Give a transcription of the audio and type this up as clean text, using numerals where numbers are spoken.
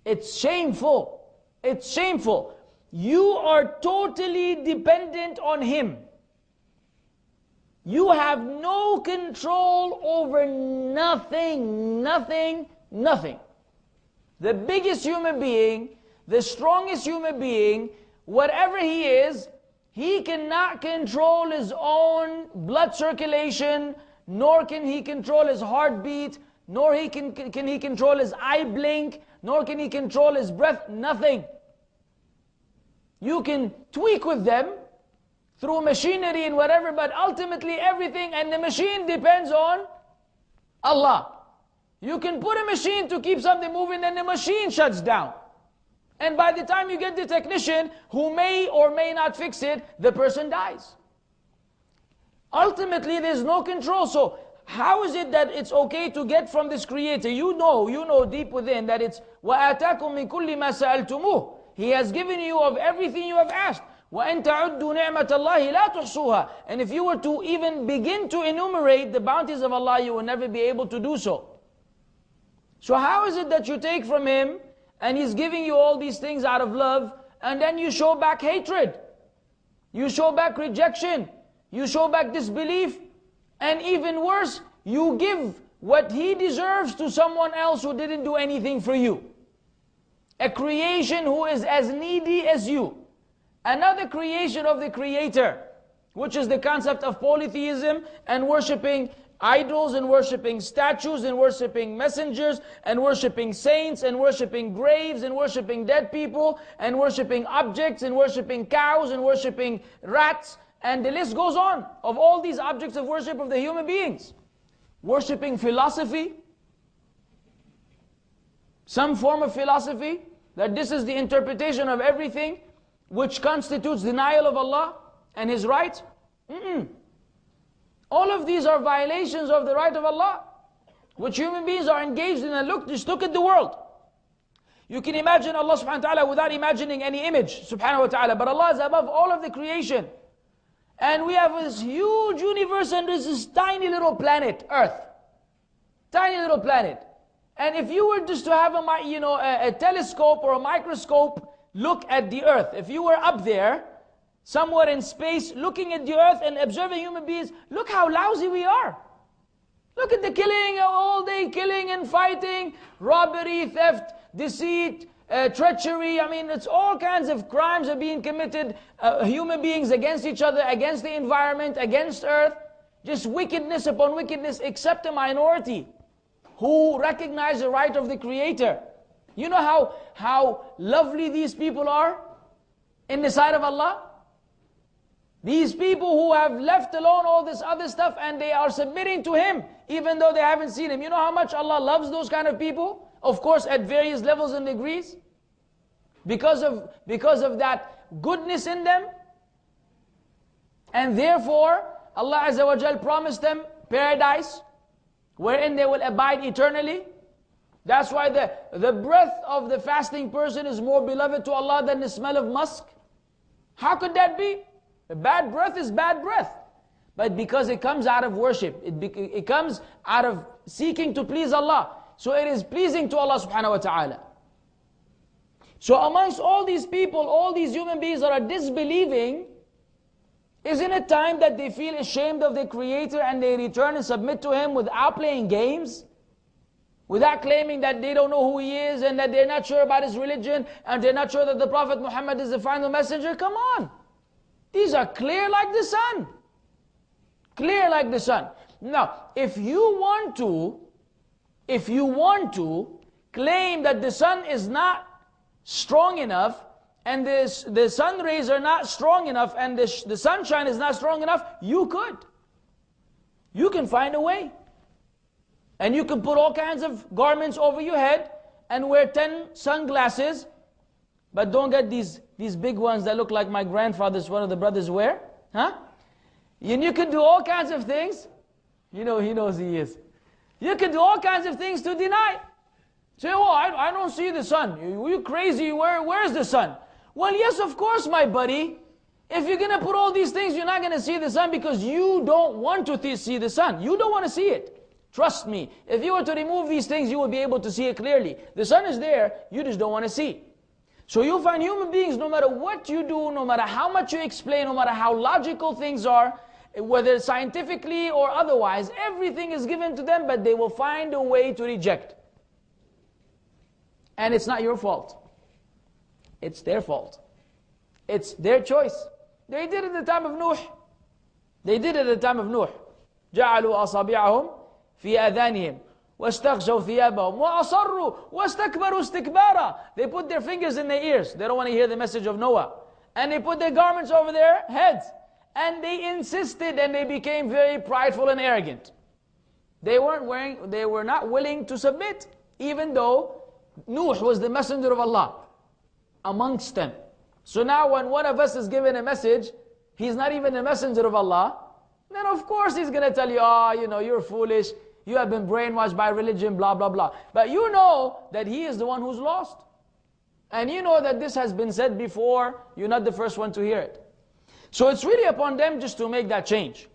It's shameful. It's shameful. You are totally dependent on Him. You have no control over nothing, nothing, nothing. The biggest human being, the strongest human being, whatever he is, he cannot control his own blood circulation, nor can he control his heartbeat, nor can he control his eye blink, nor can he control his breath, nothing. You can tweak with them through machinery and whatever, but ultimately everything, and the machine depends on Allah. You can put a machine to keep something moving and the machine shuts down. And by the time you get the technician who may or may not fix it, the person dies. Ultimately there's no control. So how is it that it's okay to get from this Creator? You know deep within that it's وَآتَاكُم مِّن كُلِّ مَا سَأَلْتُمُوهُ. He has given you of everything you have asked. وَأَن تَعُدُّوا نِعْمَةَ اللَّهِ لَا تُحْصُوهَا. And if you were to even begin to enumerate the bounties of Allah, you will never be able to do so. So how is it that you take from Him, and He's giving you all these things out of love, and then you show back hatred, you show back rejection, you show back disbelief, and even worse, you give what He deserves to someone else who didn't do anything for you. A creation who is as needy as you. Another creation of the Creator, which is the concept of polytheism and worshipping idols and worshipping statues and worshipping messengers and worshipping saints and worshipping graves and worshipping dead people and worshipping objects and worshipping cows and worshipping rats, and the list goes on of all these objects of worship of the human beings. Worshipping philosophy, some form of philosophy, that this is the interpretation of everything, which constitutes denial of Allah and His right. All of these are violations of the right of Allah, which human beings are engaged in. And just look at the world. You can imagine Allah subhanahu wa ta'ala without imagining any image, subhanahu wa ta'ala. But Allah is above all of the creation. And we have this huge universe, and there's this tiny little planet, Earth. Tiny little planet. And if you were just to have a telescope or a microscope look at the Earth, if you were up there, somewhere in space, looking at the Earth and observing human beings, look how lousy we are. Look at the killing, all day killing and fighting, robbery, theft, deceit, treachery. I mean, it's all kinds of crimes are being committed, human beings against each other, against the environment, against Earth. Just wickedness upon wickedness, except a minority who recognize the right of the Creator. You know how lovely these people are in the sight of Allah? These people who have left alone all this other stuff and they are submitting to Him, even though they haven't seen Him. You know how much Allah loves those kind of people? Of course, at various levels and degrees. Because of that goodness in them. And therefore, Allah Azza wa Jal promised them paradise, wherein they will abide eternally. That's why the breath of the fasting person is more beloved to Allah than the smell of musk. How could that be? A bad breath is bad breath. But because it comes out of worship, it comes out of seeking to please Allah. So it is pleasing to Allah subhanahu wa ta'ala. So amongst all these people, all these human beings that are disbelieving, isn't it time that they feel ashamed of their Creator and they return and submit to Him without playing games? Without claiming that they don't know who He is and that they're not sure about His religion and they're not sure that the Prophet Muhammad is the final messenger? Come on! These are clear like the sun. Clear like the sun. Now, if you want to claim that the sun is not strong enough, and the sun rays are not strong enough, and the sunshine is not strong enough, you could. You can find a way. And you can put all kinds of garments over your head, and wear 10 sunglasses, but don't get these big ones that look like my grandfather's, one of the brothers wear. Huh? And you can do all kinds of things. You know, he knows he is. You can do all kinds of things to deny. Say, oh, I don't see the sun. You crazy, where's the sun? Well, yes, of course, my buddy. If you're going to put all these things, you're not going to see the sun because you don't want to see the sun. You don't want to see it. Trust me, if you were to remove these things, you will be able to see it clearly. The sun is there, you just don't want to see. So you'll find human beings, no matter what you do, no matter how much you explain, no matter how logical things are, whether scientifically or otherwise, everything is given to them, but they will find a way to reject. And it's not your fault. It's their fault. It's their choice. They did it at the time of Nuh. They did it at the time of Nuh. جعلوا أصابعهم في آذانهم واستغشوا ثيابهم وأصروا واستكبروا استكبارا. They put their fingers in their ears. They don't want to hear the message of Noah. And they put their garments over their heads. And they insisted, and they became very prideful and arrogant. They were not willing to submit, even though Nuh was the messenger of Allah amongst them. So now when one of us is given a message, he's not even a messenger of Allah, then of course he's going to tell you, you're foolish, you have been brainwashed by religion, blah, blah, blah. But you know that he is the one who's lost. And you know that this has been said before, you're not the first one to hear it. So it's really upon them just to make that change.